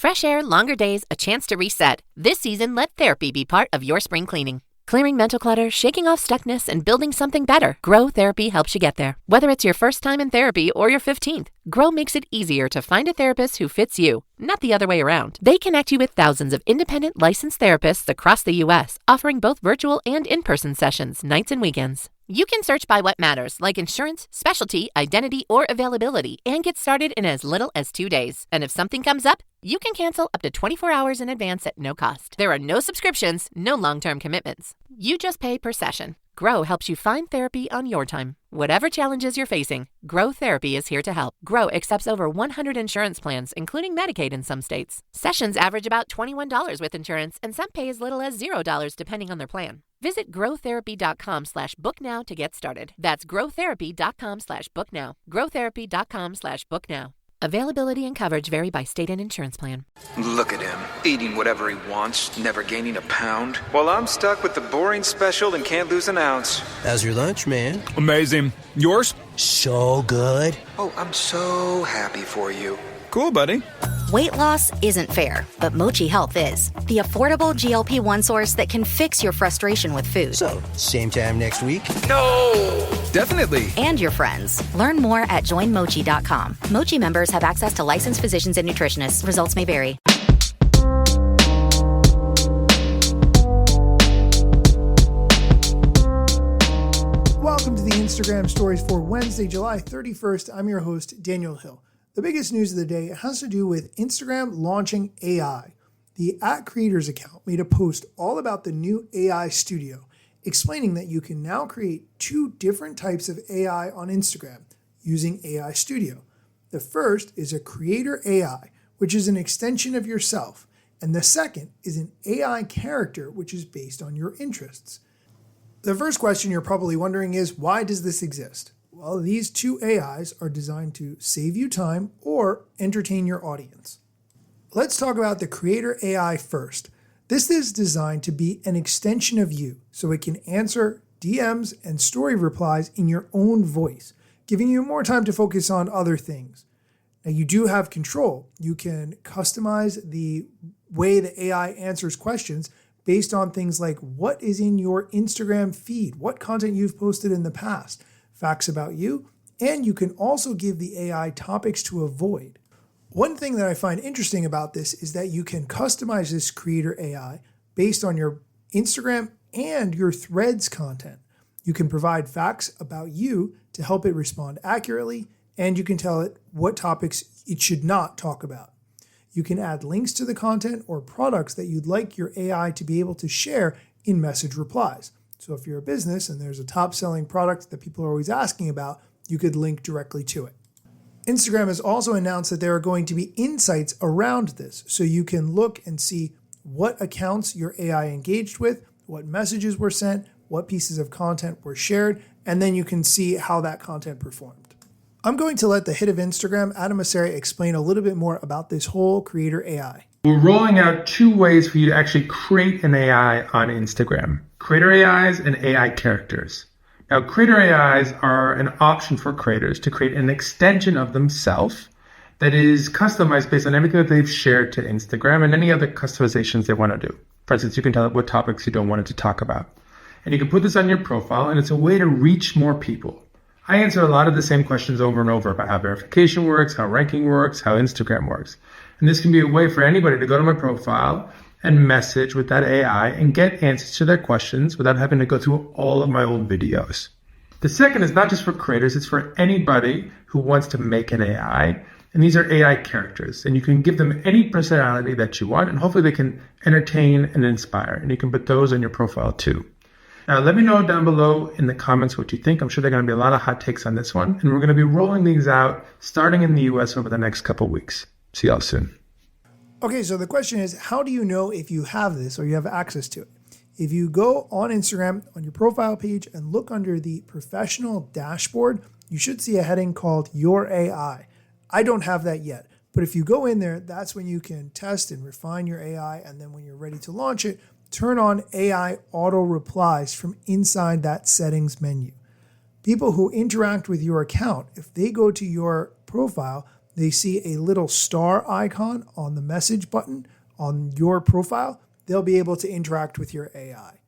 Fresh air, longer days, a chance to reset. This season, let therapy be part of your spring cleaning. Clearing mental clutter, shaking off stuckness, and building something better. Grow Therapy helps you get there. Whether it's your first time in therapy or your 15th, Grow makes it easier to find a therapist who fits you, not the other way around. They connect you with thousands of independent licensed therapists across the U.S., offering both virtual and in-person sessions, nights and weekends. You can search by what matters, like insurance, specialty, identity, or availability, and get started in as little as 2 days. And if something comes up, you can cancel up to 24 hours in advance at no cost. There are no subscriptions, no long-term commitments. You just pay per session. Grow helps you find therapy on your time. Whatever challenges you're facing, Grow Therapy is here to help. Grow accepts over 100 insurance plans, including Medicaid in some states. Sessions average about $21 with insurance, and some pay as little as $0 depending on their plan. Visit growtherapy.com/booknow to get started. That's growtherapy.com/booknow. growtherapy.com/booknow. Availability and coverage vary by state and insurance plan. Look at him, eating whatever he wants, never gaining a pound. While I'm stuck with the boring special and can't lose an ounce. How's your lunch, man? Amazing. Yours? So good. Oh, I'm so happy for you. Cool, buddy. Weight loss isn't fair, but Mochi Health is. The affordable GLP-1 source that can fix your frustration with food. So, same time next week? No! Definitely. And your friends. Learn more at joinmochi.com. Mochi members have access to licensed physicians and nutritionists. Results may vary. Welcome to the Instagram Stories for Wednesday, July 31st. I'm your host, Daniel Hill. The biggest news of the day has to do with Instagram launching AI. The @creators account made a post all about the new AI studio, explaining that you can now create 2 different types of AI on Instagram using AI Studio. The first is a creator AI, which is an extension of yourself, and the second is an AI character, which is based on your interests. The first question you're probably wondering is, why does this exist? Well, these 2 AIs are designed to save you time or entertain your audience. Let's talk about the creator AI first. This is designed to be an extension of you, so it can answer DMs and story replies in your own voice, giving you more time to focus on other things. Now, you do have control. You can customize the way the AI answers questions based on things like what is in your Instagram feed, what content you've posted in the past, facts about you, and you can also give the AI topics to avoid. One thing that I find interesting about this is that you can customize this creator AI based on your Instagram and your Threads content. You can provide facts about you to help it respond accurately, and you can tell it what topics it should not talk about. You can add links to the content or products that you'd like your AI to be able to share in message replies. So if you're a business and there's a top-selling product that people are always asking about, you could link directly to it. Instagram has also announced that there are going to be insights around this, so you can look and see what accounts your AI engaged with, what messages were sent, what pieces of content were shared, and then you can see how that content performed. I'm going to let the head of Instagram, Adam Mosseri, explain a little bit more about this whole creator AI. We're rolling out 2 ways for you to actually create an AI on Instagram. Creator AIs and AI characters. Now, creator AIs are an option for creators to create an extension of themselves that is customized based on everything that they've shared to Instagram and any other customizations they want to do. For instance, you can tell it what topics you don't want it to talk about. And you can put this on your profile, and it's a way to reach more people. I answer a lot of the same questions over and over about how verification works, how ranking works, how Instagram works. And this can be a way for anybody to go to my profile and message with that AI and get answers to their questions without having to go through all of my old videos. The second is not just for creators, it's for anybody who wants to make an AI. And these are AI characters. And you can give them any personality that you want, and hopefully they can entertain and inspire. And you can put those on your profile too. Now, let me know down below in the comments what you think. I'm sure there are going to be a lot of hot takes on this one. And we're going to be rolling these out starting in the US over the next couple weeks. See y'all soon. Okay, so the question is, how do you know if you have this or you have access to it? If you go on Instagram on your profile page and look under the professional dashboard, you should see a heading called Your AI. I don't have that yet, but if you go in there, that's when you can test and refine your AI. And then when you're ready to launch it, turn on AI auto replies from inside that settings menu. People who interact with your account, if they go to your profile, they see a little star icon on the message button on your profile, they'll be able to interact with your AI.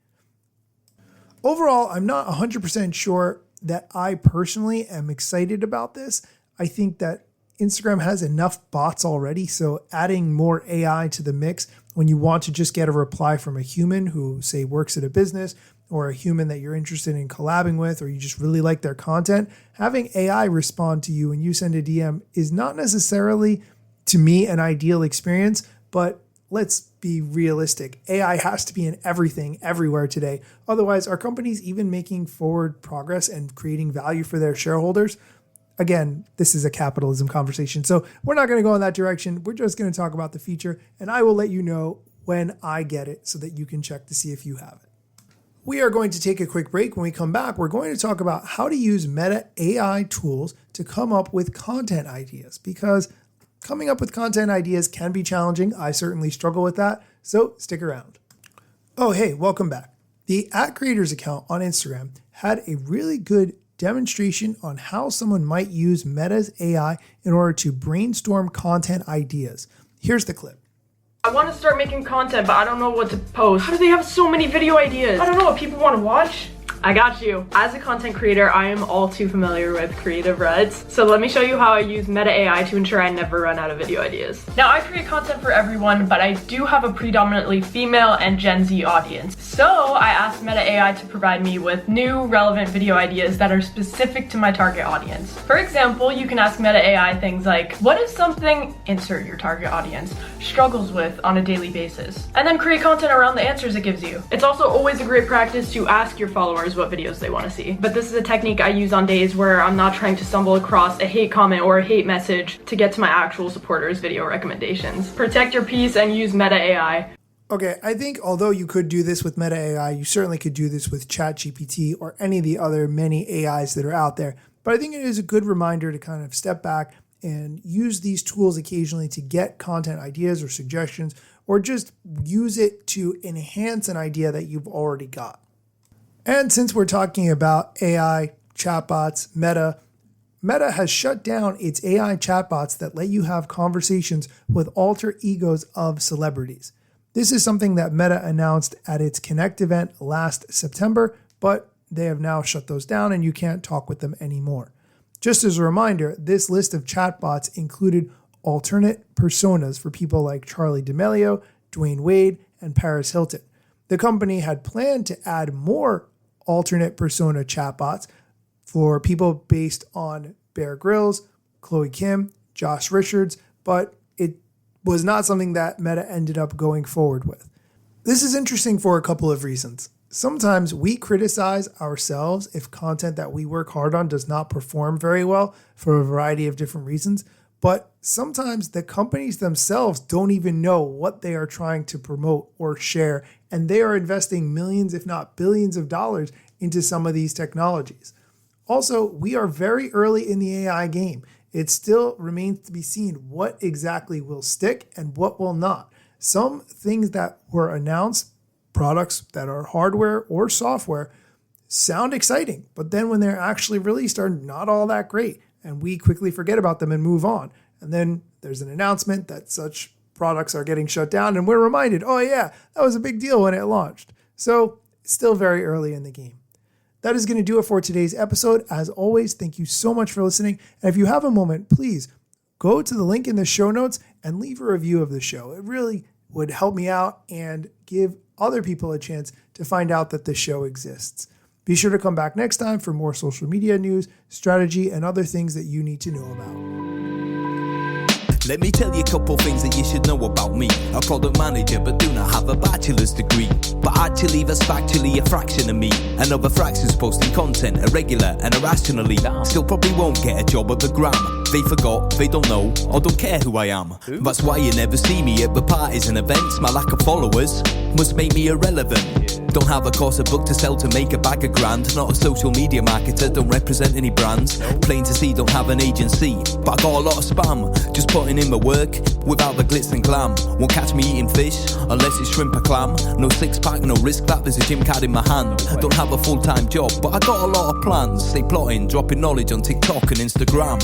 Overall, I'm not 100% sure that I personally am excited about this. I think that Instagram has enough bots already, so adding more AI to the mix when you want to just get a reply from a human who, say, works at a business, or a human that you're interested in collabing with, or you just really like their content, having AI respond to you when you send a DM is not necessarily, to me, an ideal experience, but let's be realistic. AI has to be in everything, everywhere today. Otherwise, are companies even making forward progress and creating value for their shareholders? Again, this is a capitalism conversation, so we're not going to go in that direction. We're just going to talk about the feature, and I will let you know when I get it so that you can check to see if you have it. We are going to take a quick break. When we come back, we're going to talk about how to use Meta AI tools to come up with content ideas, because coming up with content ideas can be challenging. I certainly struggle with that, so stick around. Oh, hey, welcome back. The @creators account on Instagram had a really good demonstration on how someone might use Meta's AI in order to brainstorm content ideas. Here's the clip. I want to start making content, but I don't know what to post. How do they have so many video ideas? I don't know what people want to watch. I got you. As a content creator, I am all too familiar with creative Reds. So let me show you how I use Meta AI to ensure I never run out of video ideas. Now, I create content for everyone, but I do have a predominantly female and Gen Z audience. So I asked Meta AI to provide me with new, relevant video ideas that are specific to my target audience. For example, you can ask Meta AI things like, what is something, insert your target audience, struggles with on a daily basis? And then create content around the answers it gives you. It's also always a great practice to ask your followers what videos they want to see. But this is a technique I use on days where I'm not trying to stumble across a hate comment or a hate message to get to my actual supporters' video recommendations. Protect your peace and use Meta AI. Okay, I think although you could do this with Meta AI, you certainly could do this with ChatGPT or any of the other many AIs that are out there. But I think it is a good reminder to kind of step back and use these tools occasionally to get content ideas or suggestions, or just use it to enhance an idea that you've already got. And since we're talking about AI, chatbots, Meta has shut down its AI chatbots that let you have conversations with alter egos of celebrities. This is something that Meta announced at its Connect event last September, but they have now shut those down and you can't talk with them anymore. Just as a reminder, this list of chatbots included alternate personas for people like Charli D'Amelio, Dwayne Wade, and Paris Hilton. The company had planned to add more alternate persona chatbots for people based on Bear Grylls, Chloe Kim, Josh Richards, but it was not something that Meta ended up going forward with. This is interesting for a couple of reasons. Sometimes we criticize ourselves if content that we work hard on does not perform very well for a variety of different reasons, but sometimes the companies themselves don't even know what they are trying to promote or share, and they are investing millions, if not billions of dollars into some of these technologies. Also, we are very early in the AI game. It still remains to be seen what exactly will stick and what will not. Some things that were announced, products that are hardware or software, sound exciting, but then when they're actually released are not all that great, and we quickly forget about them and move on. And then there's an announcement that such products are getting shut down, and we're reminded, oh yeah, that was a big deal when it launched. So it's still very early in the game. That is going to do it for today's episode. As always, thank you so much for listening. And if you have a moment, please go to the link in the show notes and leave a review of the show. It really would help me out and give other people a chance to find out that the show exists. Be sure to come back next time for more social media news, strategy, and other things that you need to know about. Let me tell you a couple things that you should know about me. A product manager but do not have a bachelor's degree, but actually that's factually a fraction of me. And other fractions posting content irregular and irrationally. Still probably won't get a job at the Gram. They forgot, they don't know, or don't care who I am. That's why you never see me at the parties and events. My lack of followers must make me irrelevant. Don't have a course, a book to sell to make a bag of grand. Not a social media marketer, don't represent any brands. Plain to see, don't have an agency, but I got a lot of spam. Just putting in the work without the glitz and glam. Won't catch me eating fish unless it's shrimp or clam. No six pack, no risk that, there's a gym card in my hand. Don't have a full-time job, but I got a lot of plans. Stay plotting, dropping knowledge on TikTok and Instagram.